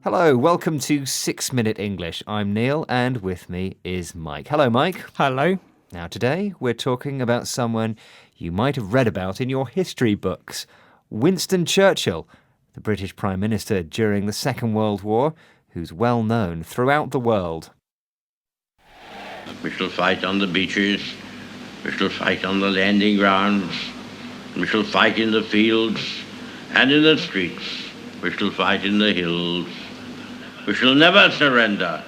Hello, welcome to 6 Minute English. I'm Neil, and with me is Mike. Hello, Mike. Hello. Now, today we're talking about someone you might have read about in your history books. Winston Churchill, the British Prime Minister during the Second World War, who's well known throughout the world. We shall fight on the beaches, we shall fight on the landing grounds, we shall fight in the fields and in the streets, we shall fight in the hills, we shall never surrender.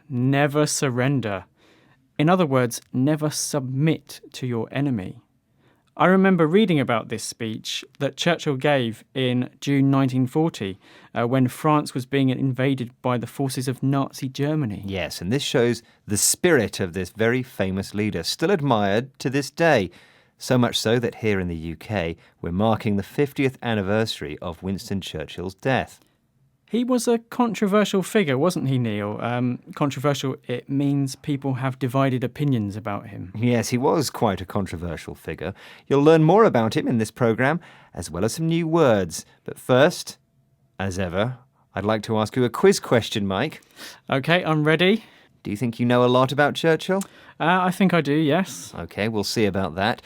Never surrender. In other words, never submit to your enemy. I remember reading about this speech that Churchill gave in June 1940 when France was being invaded by the forces of Nazi Germany. Yes, and this shows the spirit of this very famous leader, still admired to this day. So much so that here in the UK, we're marking the 50th anniversary of Winston Churchill's death. He was a controversial figure, wasn't he, Neil? Controversial, it means people have divided opinions about him. Yes, he was quite a controversial figure. You'll learn more about him in this programme, as well as some new words. But first, as ever, I'd like to ask you a quiz question, Mike. OK, I'm ready. Do you think you know a lot about Churchill? I think I do, yes. OK, we'll see about that.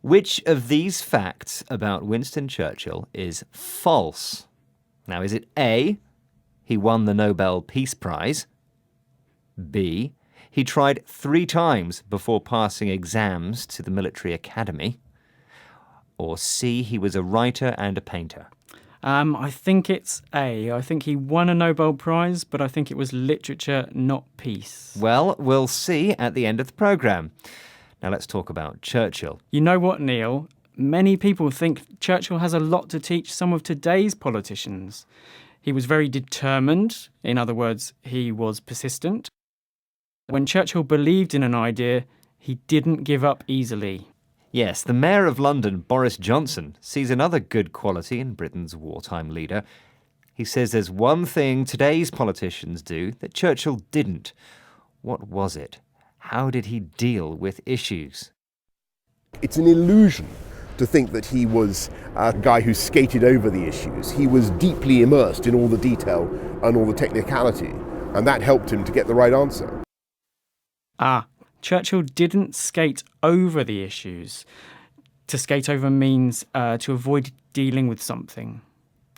Which of these facts about Winston Churchill is false? Now, is it A, he won the Nobel Peace Prize? B, he tried 3 times before passing exams to the military academy? Or C, he was a writer and a painter? I think it's A. I think he won a Nobel Prize, but I think it was literature, not peace. Well, we'll see at the end of the programme. Now, let's talk about Churchill. You know what, Neil? Many people think Churchill has a lot to teach some of today's politicians. He was very determined. In other words, he was persistent. When Churchill believed in an idea, he didn't give up easily. Yes, the Mayor of London, Boris Johnson, sees another good quality in Britain's wartime leader. He says there's one thing today's politicians do that Churchill didn't. What was it? How did he deal with issues? It's an illusion to think that he was a guy who skated over the issues. He was deeply immersed in all the detail and all the technicality, and that helped him to get the right answer. Churchill didn't skate over the issues. To skate over means to avoid dealing with something.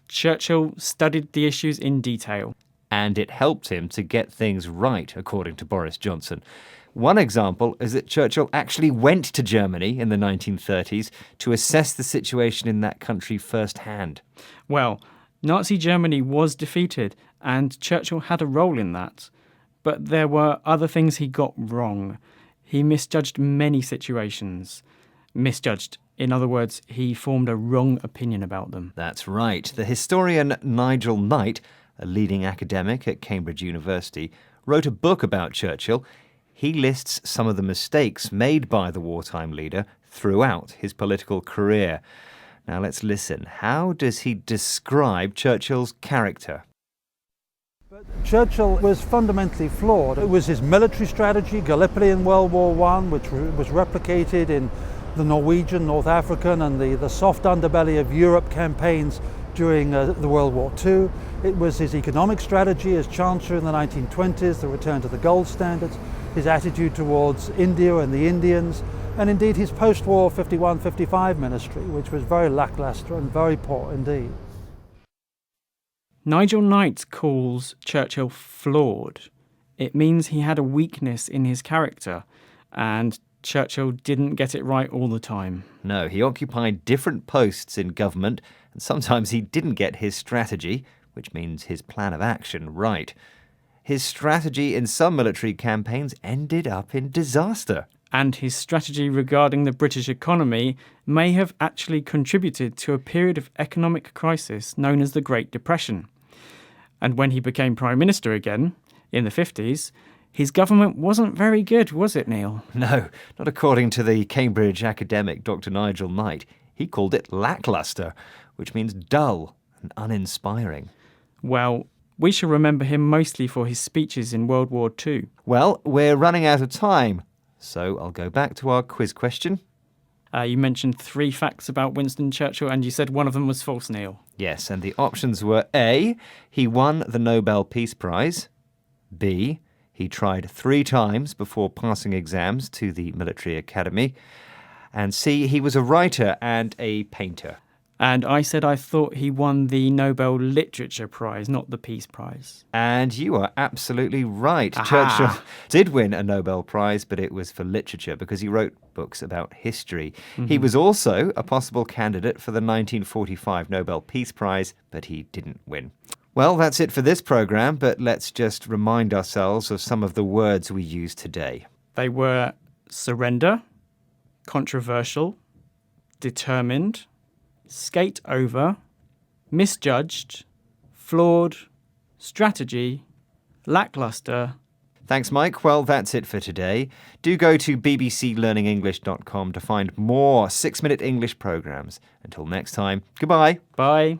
Churchill studied the issues in detail. And it helped him to get things right, according to Boris Johnson. One example is that Churchill actually went to Germany in the 1930s to assess the situation in that country firsthand. Well, Nazi Germany was defeated, and Churchill had a role in that. But there were other things he got wrong. He misjudged many situations. Misjudged. In other words, he formed a wrong opinion about them. That's right. The historian Nigel Knight, a leading academic at Cambridge University, wrote a book about Churchill. He lists some of the mistakes made by the wartime leader throughout his political career. Now let's listen. How does he describe Churchill's character? Churchill was fundamentally flawed. It was his military strategy, Gallipoli in World War I, which was replicated in the Norwegian, North African and the soft underbelly of Europe campaigns during the World War II. It was his economic strategy as Chancellor in the 1920s, the return to the gold standards, his attitude towards India and the Indians, and indeed his post-war 51-55 ministry, which was very lacklustre and very poor indeed. Nigel Knight calls Churchill flawed. It means he had a weakness in his character, and Churchill didn't get it right all the time. No, he occupied different posts in government, and sometimes he didn't get his strategy, which means his plan of action, right. His strategy in some military campaigns ended up in disaster. And his strategy regarding the British economy may have actually contributed to a period of economic crisis known as the Great Depression. And when he became Prime Minister again, in the 50s, his government wasn't very good, was it, Neil? No, not according to the Cambridge academic Dr. Nigel Knight. He called it lacklustre, which means dull and uninspiring. Well, we shall remember him mostly for his speeches in World War II. Well, we're running out of time, so I'll go back to our quiz question. You mentioned 3 facts about Winston Churchill, and you said one of them was false, Neil. Yes, and the options were A, he won the Nobel Peace Prize, B, he tried 3 times before passing exams to the military academy, and C, he was a writer and a painter. And I said I thought he won the Nobel Literature Prize, not the Peace Prize. And you are absolutely right. Aha. Churchill did win a Nobel Prize, but it was for literature because he wrote books about history. He was also a possible candidate for the 1945 Nobel Peace Prize, but he didn't win. Well, that's it for this programme, but let's just remind ourselves of some of the words we used today. They were surrender, controversial, determined, skate over, misjudged, flawed, strategy, lackluster. Thanks, Mike. Well, that's it for today. Do go to bbclearningenglish.com to find more 6-minute English programmes. Until next time, goodbye. Bye.